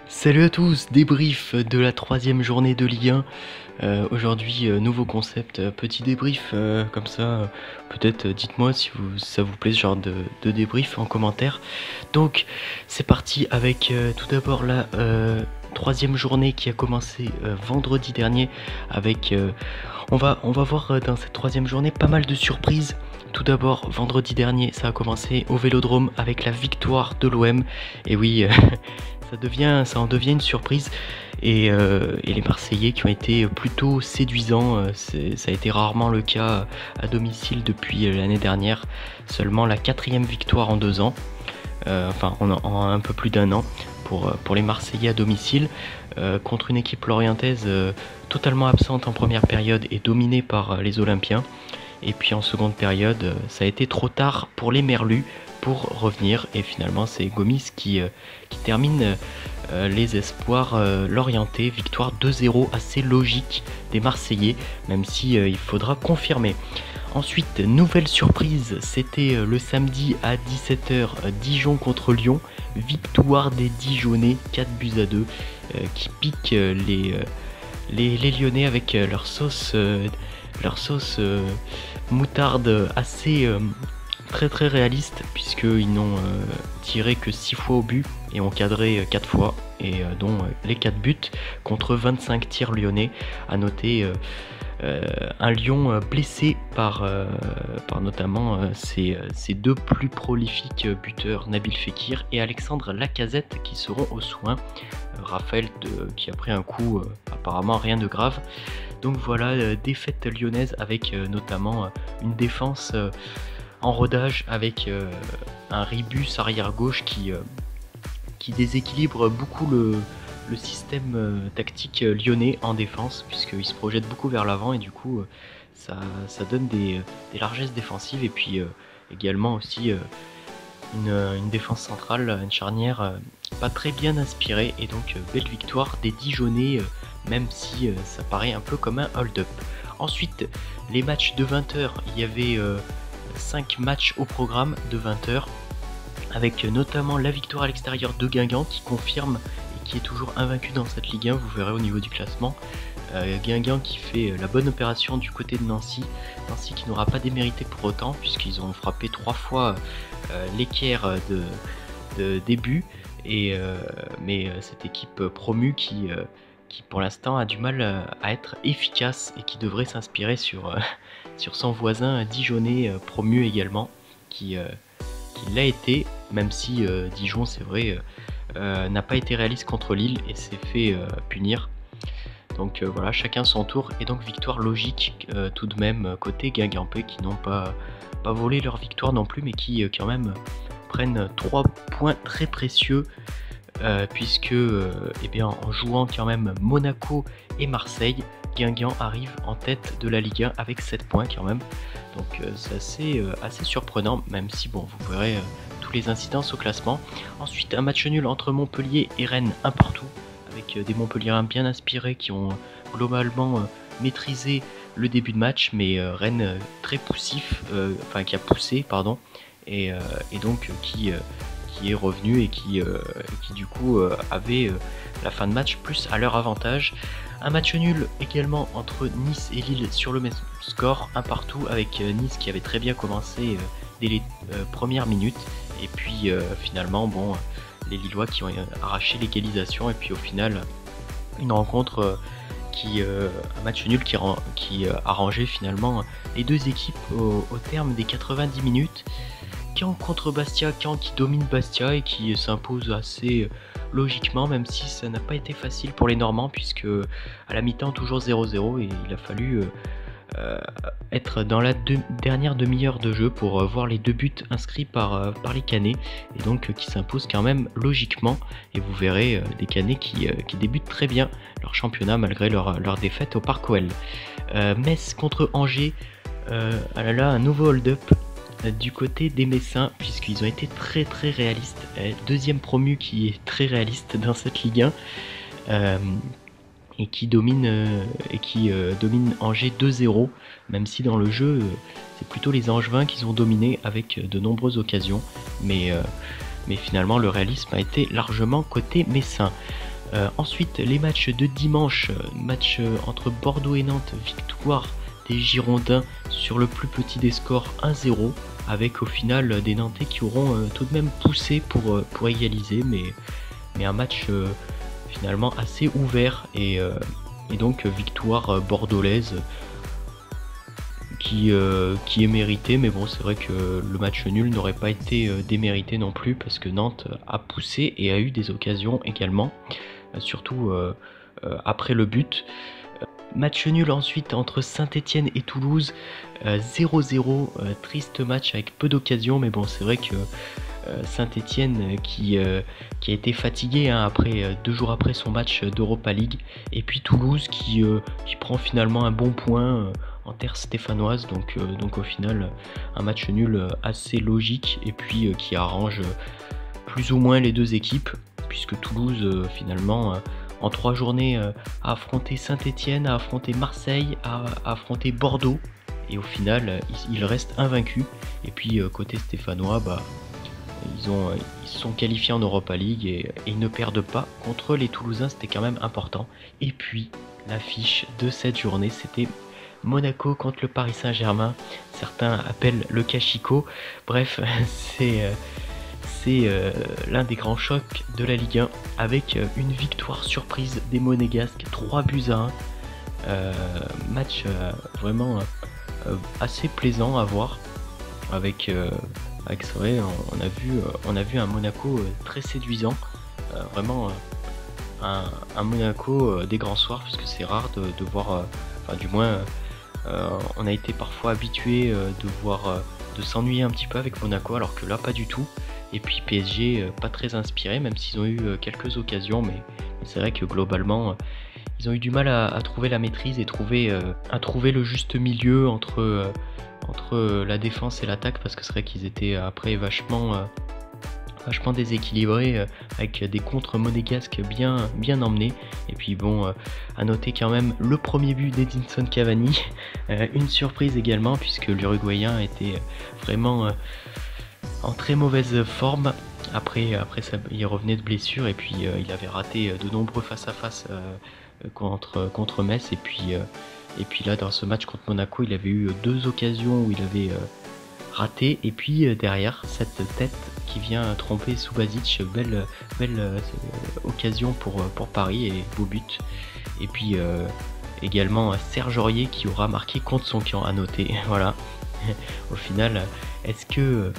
Salut à tous, débrief de la troisième journée de Ligue 1. Aujourd'hui, nouveau concept, petit débrief comme ça. Peut-être dites-moi si ça vous plaît ce genre de débrief en commentaire. Donc c'est parti avec tout d'abord la troisième journée qui a commencé vendredi dernier avec on va voir dans cette troisième journée pas mal de surprises. Tout d'abord, vendredi dernier, ça a commencé au Vélodrome avec la victoire de l'OM. Et oui, ça en devient une surprise. Et les Marseillais qui ont été plutôt séduisants, ça a été rarement le cas à domicile depuis l'année dernière. Seulement la 4e victoire en 2 ans, en un peu plus d'1 an pour les Marseillais à domicile, contre une équipe lorientaise totalement absente en première période et dominée par les Olympiens. Et puis en seconde période, ça a été trop tard pour les Merlus pour revenir. Et finalement, c'est Gomis qui termine les espoirs l'orienté. Victoire 2-0 assez logique des Marseillais, même si il faudra confirmer. Ensuite, nouvelle surprise, c'était le samedi à 17h, Dijon contre Lyon. Victoire des Dijonnais, 4-2, qui piquent les Lyonnais avec leur sauce moutarde assez très réaliste, puisqu'ils n'ont tiré que 6 fois au but et ont cadré 4 fois, et dont les 4 buts contre 25 tirs lyonnais. À noter un Lyon blessé par notamment ses deux plus prolifiques buteurs, Nabil Fekir et Alexandre Lacazette, qui seront aux soins. Raphaël qui a pris un coup, apparemment rien de grave. Donc voilà, défaite lyonnaise avec notamment une défense en rodage avec un Ribus arrière gauche qui déséquilibre beaucoup le système tactique lyonnais en défense, puisqu'il se projette beaucoup vers l'avant et du coup ça donne des largesses défensives. Et puis également aussi une défense centrale, une charnière pas très bien inspirée, et donc belle victoire des Dijonnais, même si ça paraît un peu comme un hold-up. Ensuite, les matchs de 20h, il y avait 5 matchs au programme de 20h, avec notamment la victoire à l'extérieur de Guingamp qui confirme et qui est toujours invaincu dans cette Ligue 1, vous verrez au niveau du classement. Guingamp qui fait la bonne opération du côté de Nancy. Nancy qui n'aura pas démérité pour autant, puisqu'ils ont frappé 3 fois l'équerre de début. Mais cette équipe promue qui pour l'instant a du mal à être efficace et qui devrait s'inspirer sur son voisin dijonnais promu également, qui l'a été, même si Dijon, c'est vrai, n'a pas été réaliste contre Lille et s'est fait punir. Donc voilà, chacun son tour, et donc victoire logique tout de même côté Guingampais, qui n'ont pas volé leur victoire non plus, mais qui quand même prennent 3 points très précieux, puisque en jouant quand même Monaco et Marseille, Guingamp arrive en tête de la Ligue 1 avec 7 points quand même. Donc c'est assez surprenant, même si bon, vous verrez tous les incidences au classement. Ensuite, un match nul entre Montpellier et Rennes, un partout, avec des Montpelliérains bien inspirés qui ont globalement maîtrisé le début de match, mais Rennes très poussif, qui a poussé, pardon, et donc qui est revenu et qui du coup avait la fin de match plus à leur avantage. Un match nul également entre Nice et Lille sur le même score, un partout, avec Nice qui avait très bien commencé dès les premières minutes, et puis finalement bon, les Lillois qui ont arraché l'égalisation, et puis au final une rencontre un match nul qui arrangeait finalement les deux équipes au terme des 90 minutes. Caen contre Bastia, Caen qui domine Bastia et qui s'impose assez logiquement, même si ça n'a pas été facile pour les Normands, puisque à la mi-temps toujours 0-0, et il a fallu être dans la dernière demi-heure de jeu pour voir les 2 buts inscrits par les Canets, et donc qui s'imposent quand même logiquement. Et vous verrez des Canets qui débutent très bien leur championnat malgré leur défaite au Parc OL. Metz contre Angers, un nouveau hold-up du côté des Messins, puisqu'ils ont été très réalistes. Deuxième promu qui est très réaliste dans cette Ligue 1, et qui domine Angers 2-0, même si dans le jeu c'est plutôt les Angevins qui ont dominé avec de nombreuses occasions, mais finalement le réalisme a été largement côté messin. Ensuite, les matchs de dimanche, match entre Bordeaux et Nantes, victoire des Girondins sur le plus petit des scores 1-0, avec au final des Nantais qui auront tout de même poussé pour égaliser, mais un match finalement assez ouvert et donc victoire bordelaise qui est méritée, mais bon, c'est vrai que le match nul n'aurait pas été démérité non plus parce que Nantes a poussé et a eu des occasions également, surtout après le but. Match nul ensuite entre Saint-Étienne et Toulouse, 0-0, triste match avec peu d'occasions, mais bon, c'est vrai que Saint-Étienne qui a été fatigué hein, après 2 jours après son match d'Europa League, et puis Toulouse qui prend finalement un bon point en terre stéphanoise, donc au final un match nul assez logique et puis qui arrange plus ou moins les deux équipes, puisque Toulouse finalement en 3 journées a affronté Saint-Étienne, a affronté Marseille, a affronté Bordeaux, et au final il reste invaincu. Et puis côté stéphanois, ils se sont qualifiés en Europa League et ils ne perdent pas contre les Toulousains, c'était quand même important. Et puis l'affiche de cette journée, c'était Monaco contre le Paris Saint-Germain, certains appellent le Cachicot. Bref, c'est l'un des grands chocs de la Ligue 1 avec une victoire surprise des Monégasques, 3-1. Match vraiment assez plaisant à voir avec c'est vrai, on a vu un Monaco très séduisant, vraiment un Monaco des grands soirs, parce que c'est rare de voir, enfin du moins on a été parfois habitué de s'ennuyer un petit peu avec Monaco, alors que là pas du tout. Et puis PSG pas très inspiré, même s'ils ont eu quelques occasions, mais c'est vrai que globalement ils ont eu du mal à trouver la maîtrise et à trouver le juste milieu entre la défense et l'attaque, parce que c'est vrai qu'ils étaient après vachement déséquilibrés, avec des contres monégasques bien emmenés. Et puis bon, à noter quand même le premier but d'Edinson Cavani, une surprise également puisque l'Uruguayen était vraiment en très mauvaise forme. Après ça, il revenait de blessure et puis il avait raté de nombreux face-à-face contre Metz, et puis là dans ce match contre Monaco il avait eu 2 occasions où il avait raté, et puis derrière cette tête qui vient tromper Subasic, belle occasion pour Paris et beau but. Et puis également Serge Aurier qui aura marqué contre son camp, à noter. Voilà. Au final, est-ce que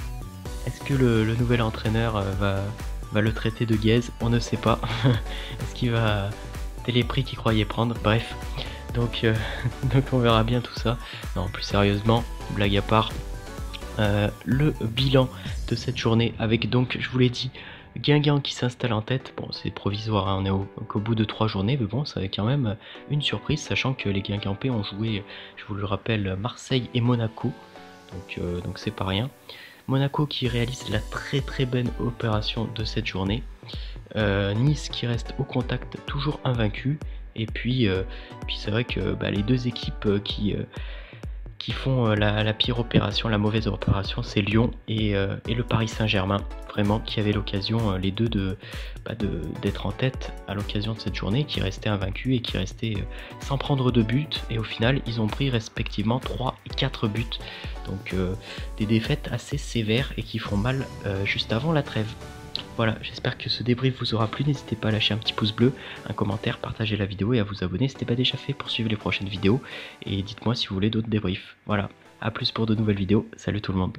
le nouvel entraîneur va le traiter de gaze? On ne sait pas. Est-ce qu'il va les prix qu'il croyait prendre? Bref, donc on verra bien tout ça. Non, plus sérieusement, blague à part, le bilan de cette journée avec, donc je vous l'ai dit, Guingamp qui s'installe en tête. Bon, c'est provisoire, hein, on est qu'au bout de 3 journées, mais bon, ça va quand même une surprise, sachant que les Guingampais ont joué, je vous le rappelle, Marseille et Monaco, donc c'est pas rien. Monaco qui réalise la très belle opération de cette journée. Nice qui reste au contact, toujours invaincu. Et puis c'est vrai que les deux équipes qui font la pire opération, la mauvaise opération, c'est Lyon et le Paris Saint-Germain, vraiment, qui avaient l'occasion les deux d'être en tête à l'occasion de cette journée, qui restaient invaincus et qui restaient sans prendre de but, et au final ils ont pris respectivement 3 et 4 buts, donc des défaites assez sévères et qui font mal juste avant la trêve. Voilà, j'espère que ce débrief vous aura plu, n'hésitez pas à lâcher un petit pouce bleu, un commentaire, partager la vidéo et à vous abonner si ce n'est pas déjà fait pour suivre les prochaines vidéos, et dites-moi si vous voulez d'autres débriefs. Voilà, à plus pour de nouvelles vidéos, salut tout le monde.